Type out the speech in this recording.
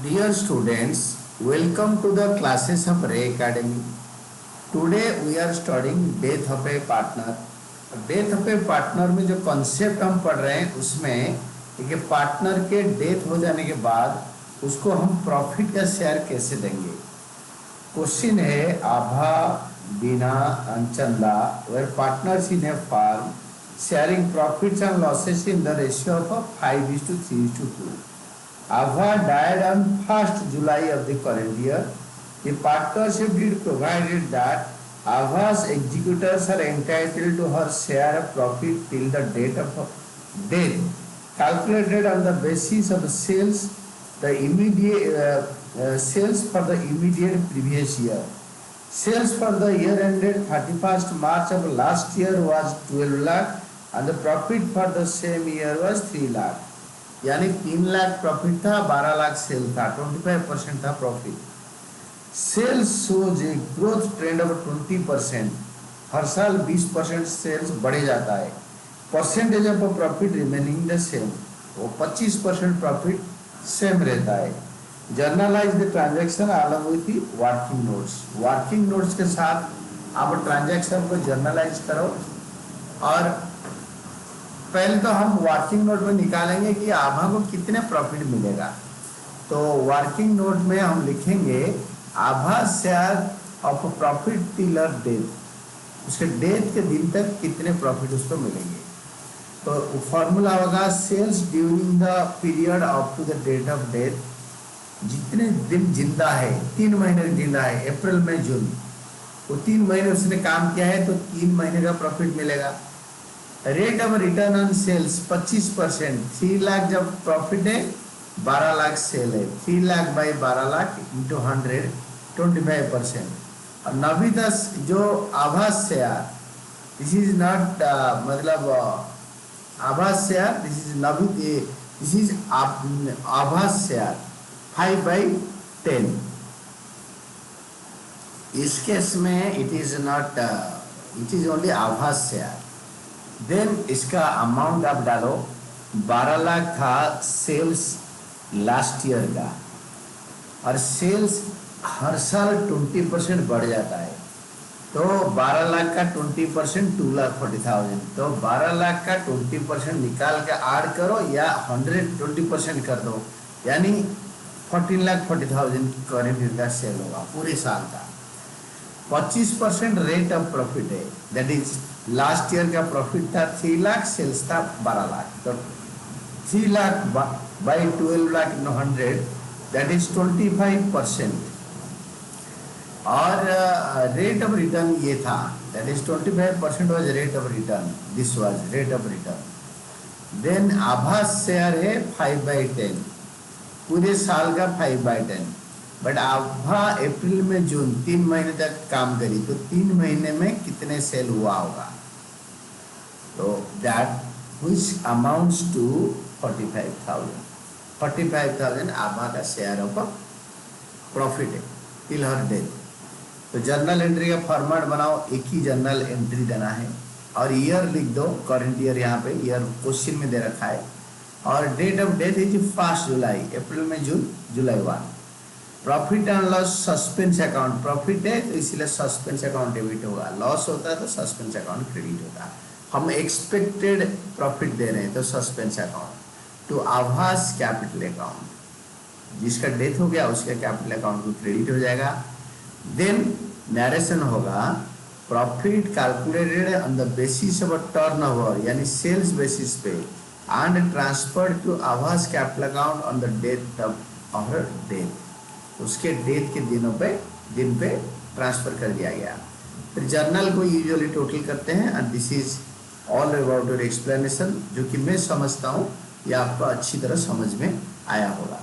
Dear students, welcome to the classes of Ray Academy. Today we are studying death of a partner. Death of A partner में जो concept हम पढ़ रहे हैं उसमें कि पार्टनर के डेथ हो जाने के बाद उसको हम प्रॉफिट का शेयर कैसे देंगे. क्वेश्चन है आभा, बीना and चंदा were partners in a firm sharing profits and losses in the ratio of 5:3:2. Ava died on 1st July of the current year. The partnership deed provided that Ava's executors are entitled to her share of profit till the date of death, calculated on the basis of the sales for the immediate previous year. Sales for the year ended 31st March of last year was 12 lakh and the profit for the same year was 3 lakh. यानी 3 lakh profit था, 12 lakh cell था, 25% था profit. Sales shows a growth trend of 20%. हर साल 20% sales बढ़े जाता है. Percentage of profit remaining the same, वो 25% प्रॉफिट सेम रहता है. Journalize the transaction along with working notes. Working notes के साथ आप ट्रांजैक्शन को जर्नलाइज करो. और पहले तो हम वर्किंग नोट में निकालेंगे कि आभा को कितने प्रॉफिट मिलेगा. तो वर्किंग नोट में हम लिखेंगे Abha share of profit till her death. उसके डेथ के दिन तक कितने प्रॉफिट उसको मिलेंगे. तो फॉर्मूला होगा sales during the period up to the date of death. जितने दिन जिंदा है, 3 महीने जिंदा है, अप्रैल मई जून, वो 3 महीने उसने काम किया है तो 3 महीने का प्रॉफिट मिलेगा. Rate of return on sales 25%. 3 lakh जब प्रॉफिट है, 12 लाख सेल है, 3 लाख बाई 12 लाख इंटू 100, 25%. और नवीदस जो आभास शेयर, दिस इज नॉट मतलब आभास share, this is Naveed, this is आभास शेयर 5/10. इस केस में it is not, it is only आभास शेयर. देन इसका अमाउंट आप डालो. 12 लाख था सेल्स लास्ट ईयर का, और सेल्स हर साल 20% बढ़ जाता है. तो 12 लाख का 20% 2,40,000. तो 12 लाख का 20% निकाल के ऐड करो या 120% कर दो, यानी 14,40,000 करीब का सेल होगा पूरे साल का. 25% रेट ऑफ प्रॉफिट है. दैट इज लास्ट ईयर का प्रॉफिट था 3 लाख, सेल्स था 12 लाख. तो 3 lakh by 12 lakh in 100, that is 25%. और रेट ऑफ रिटर्न ये था, that is 25% was rate of return. This was rate of return. Then Abhas share है 5/10, पूरे साल का 5/10. बट आभा अप्रैल में जून 3 महीने तक काम करी, तो 3 महीने में कितने सेल हुआ होगा. तो दैट विच अमाउंट्स टू 45,000. 45,000 आभा का शेयर ऑफ प्रॉफिट है टिल हर डेथ. तो जर्नल एंट्री का फॉर्मेट बनाओ. एक ही जर्नल एंट्री देना है और ईयर लिख दो. करंट ईयर यहाँ पे ईयर क्वेश्चन में दे रखा है. और डेट ऑफ डेथ इज 1 जुलाई. अप्रैल में जून, जुलाई 1. Profit and loss suspense account. Profit है तो इसलिए सस्पेंस अकाउंट डेबिट होगा, लॉस होता है तो सस्पेंस अकाउंट क्रेडिट होता है. हम एक्सपेक्टेड प्रॉफिट दे रहे हैं तो सस्पेंस अकाउंट. टू आभास कैपिटल अकाउंट, जिसका डेथ हो गया उसके कैपिटल अकाउंट को क्रेडिट हो जाएगा. देन नरेशन होगा profit calculated on the basis of turnover, यानी सेल्स बेसिस पे, एंड ट्रांसफर्ड टू आभास capital account on the death of death. उसके डेथ के दिन पे ट्रांसफर कर दिया गया. फिर जर्नल को यूजुअली टोटल करते हैं. And this is all about your explanation, जो कि मैं समझता हूँ ये आपको अच्छी तरह समझ में आया होगा.